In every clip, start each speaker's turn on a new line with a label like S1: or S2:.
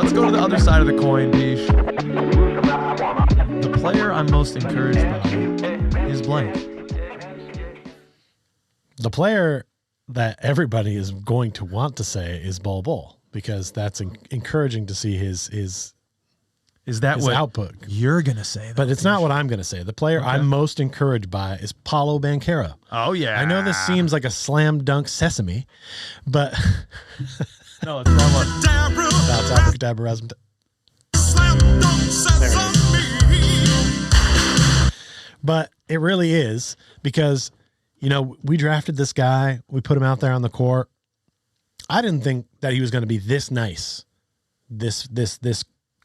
S1: let's go to the other side of the coin, Pish. The player I'm most encouraged by is blank.
S2: The player that everybody is going to want to say is Bol Bol, because that's encouraging to see his
S1: Is that what
S2: output
S1: you're going to say?
S2: But it's not what I'm going to say. The player I'm most encouraged by is Paolo Banchero.
S1: Oh, yeah.
S2: I know this seems like a slam dunk sesame, but...
S1: No, it's wrong one.
S2: That's Abracadabra. But it really is, because, you know, we drafted this guy. We put him out there on the court. I didn't think that he was going to be this nice, this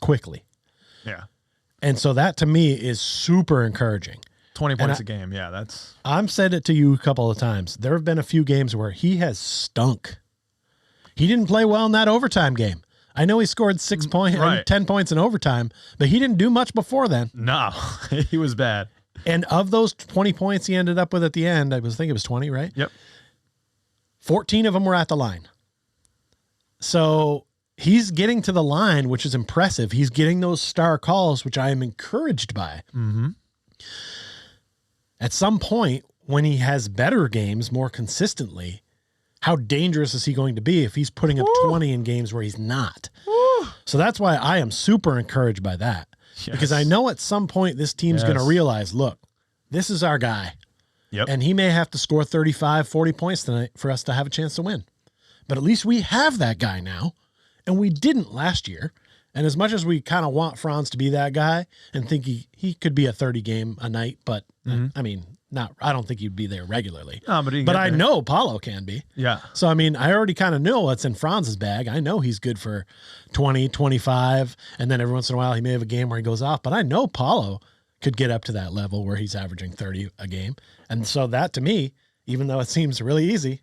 S2: quickly.
S1: Yeah.
S2: And so that to me is super encouraging.
S1: 20 points a game. Yeah, that's...
S2: I've said it to you a couple of times. There have been a few games where he has stunk. He didn't play well in that overtime game. I know he scored 6 points, 10 points in overtime, but he didn't do much before then.
S1: No, he was bad.
S2: And of those 20 points he ended up with at the end, I think it was 20, right?
S1: Yep.
S2: 14 of them were at the line. So he's getting to the line, which is impressive. He's getting those star calls, which I am encouraged by.
S1: Mm-hmm.
S2: At some point, when he has better games more consistently, how dangerous is he going to be if he's putting up 20 in games where he's not? So that's why I am super encouraged by that. Yes. Because I know at some point this team's going to realize, look, this is our guy.
S1: Yep.
S2: And he may have to score 35, 40 points tonight for us to have a chance to win. But at least we have that guy now, and we didn't last year. And as much as we kind of want Franz to be that guy and think he could be a 30 game a night, but I mean, I don't think he'd be there regularly.
S1: No, but
S2: I know Paolo can be.
S1: Yeah.
S2: So, I mean, I already kind of know what's in Franz's bag. I know he's good for 20, 25, and then every once in a while he may have a game where he goes off. But I know Paolo could get up to that level where he's averaging 30 a game. And so that, to me, even though it seems really easy,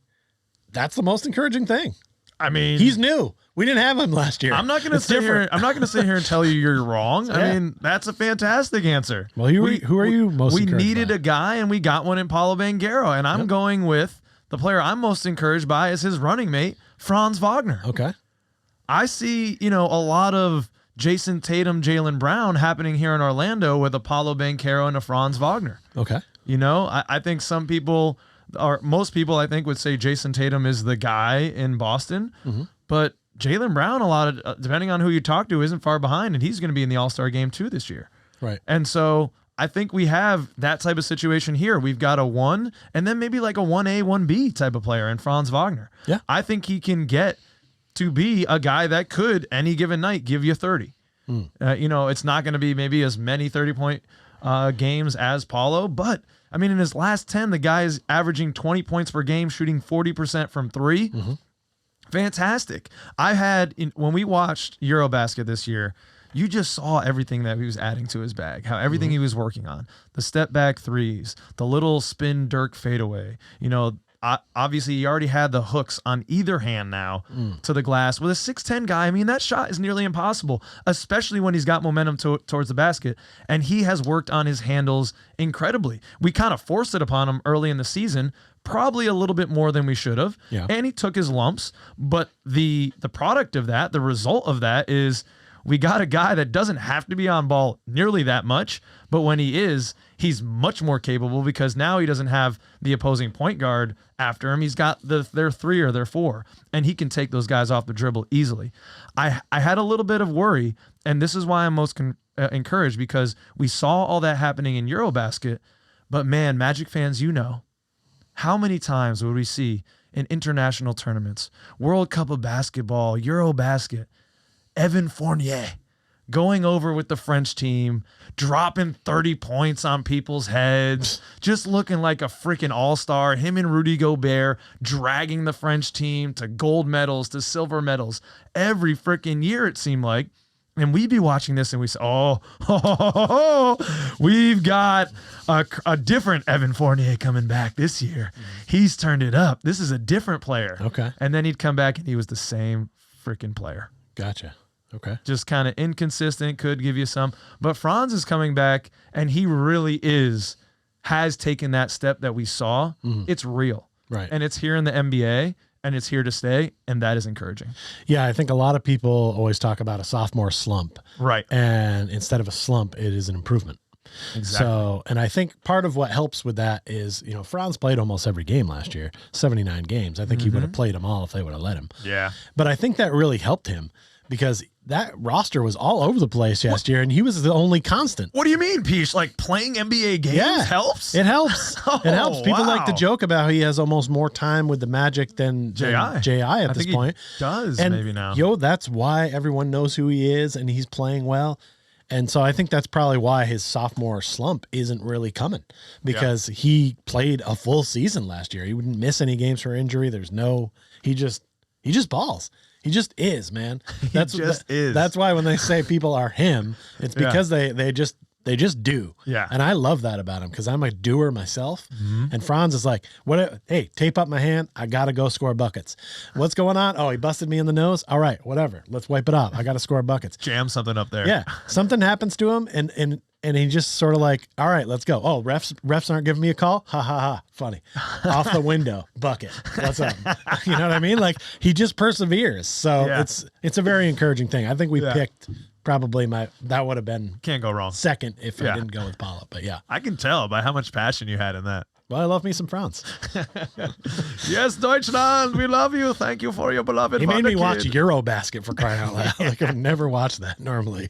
S2: that's the most encouraging thing.
S1: I mean,
S2: he's new. We didn't have him last year.
S1: I'm not going to sit here. I'm not going to sit here and tell you you're wrong. I mean, that's a fantastic answer.
S2: Well, who are you most?
S1: We needed a guy, and we got one in Paolo Banchero, and I'm going with the player I'm most encouraged by is his running mate, Franz Wagner.
S2: Okay.
S1: I see, a lot of Jason Tatum, Jaylen Brown happening here in Orlando with a Paolo Banchero and a Franz Wagner.
S2: Okay.
S1: I think some people, or most people, I think, would say Jason Tatum is the guy in Boston, but Jaylen Brown, depending on who you talk to, isn't far behind, and he's going to be in the All-Star game too this year.
S2: Right.
S1: And so I think we have that type of situation here. We've got a 1 and then maybe like a 1A, 1B type of player in Franz Wagner.
S2: Yeah.
S1: I think he can get to be a guy that could, any given night, give you 30. It's not going to be maybe as many 30-point games as Paolo, but I mean, in his last 10, the guy is averaging 20 points per game, shooting 40% from 3. Fantastic. When we watched Eurobasket this year, you just saw everything that he was adding to his bag, how everything he was working on, the step back threes, the little spin Dirk fadeaway. Obviously he already had the hooks on either hand now to the glass. With a 6'10" guy, I mean, that shot is nearly impossible, especially when he's got momentum towards the basket, and he has worked on his handles incredibly. We kind of forced it upon him early in the season, probably a little bit more than we should have, and he took his lumps, but the product of that, the result of that is we got a guy that doesn't have to be on ball nearly that much, but when he is, he's much more capable because now he doesn't have the opposing point guard after him. He's got their 3 or their 4, and he can take those guys off the dribble easily. I had a little bit of worry, and this is why I'm most encouraged, because we saw all that happening in Eurobasket, but man, Magic fans, how many times would we see in international tournaments, World Cup of Basketball, Eurobasket, Evan Fournier going over with the French team, dropping 30 points on people's heads, just looking like a freaking all-star, him and Rudy Gobert dragging the French team to gold medals, to silver medals, every freaking year it seemed like. And we'd be watching this and we say, we've got a different Evan Fournier coming back this year. He's turned it up. This is a different player.
S2: Okay.
S1: And then he'd come back and he was the same freaking player.
S2: Gotcha. Okay.
S1: Just kind of inconsistent, could give you some. But Franz is coming back, and he really has taken that step that we saw. It's real.
S2: Right.
S1: And it's here in the NBA. and it's here to stay, and that is encouraging.
S2: Yeah, I think a lot of people always talk about a sophomore slump.
S1: Right.
S2: And instead of a slump, it is an improvement.
S1: Exactly.
S2: So, and I think part of what helps with that is, Franz played almost every game last year, 79 games. I think he would have played them all if they would have let him.
S1: Yeah.
S2: But I think that really helped him because that roster was all over the place last year, and he was the only constant.
S1: What do you mean, Pich? Like playing NBA games helps?
S2: It helps.
S1: Oh,
S2: it helps. People like to
S1: wow.
S2: joke about how he has almost more time with the Magic than J.I. at this point.
S1: He does
S2: and
S1: maybe now.
S2: That's why everyone knows who he is, and he's playing well. And so I think that's probably why his sophomore slump isn't really coming, because he played a full season last year. He wouldn't miss any games for injury. He just balls. He just is, man. That's
S1: is.
S2: That's why when they say people are him, it's because they just do.
S1: Yeah.
S2: And I love that about him because I'm a doer myself. And Franz is like, hey, tape up my hand. I got to go score buckets. What's going on? Oh, he busted me in the nose. All right, whatever. Let's wipe it off. I got to score buckets.
S1: Jam something up there.
S2: Yeah. Something happens to him and he just sort of like, all right, let's go. Oh, refs aren't giving me a call. Ha ha ha. Funny. Off the window. Bucket. What's up? You know what I mean? Like he just perseveres. So it's a very encouraging thing. I think we picked probably that would have been
S1: can't go wrong
S2: second if I didn't go with Paolo. But yeah.
S1: I can tell by how much passion you had in that.
S2: Well, I love me some Franz.
S1: Yes, Deutschland, we love you. Thank you for your beloved.
S2: He made me watch Eurobasket for crying out loud. Like I would never watch that normally.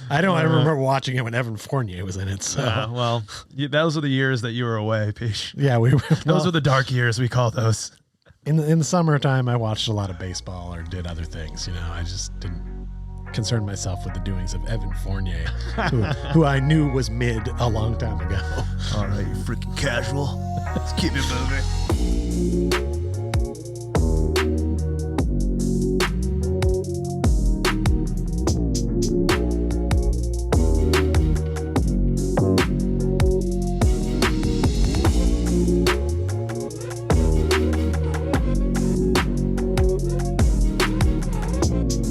S2: I remember watching it when Evan Fournier was in it. So
S1: well, those are the years that you were away, Pish.
S2: Yeah, we were.
S1: Those are the dark years, we call those.
S2: In the summertime, I watched a lot of baseball or did other things. I just didn't concern myself with the doings of Evan Fournier, who I knew was mid a long time ago.
S1: All right, you freaking casual. Let's keep it moving.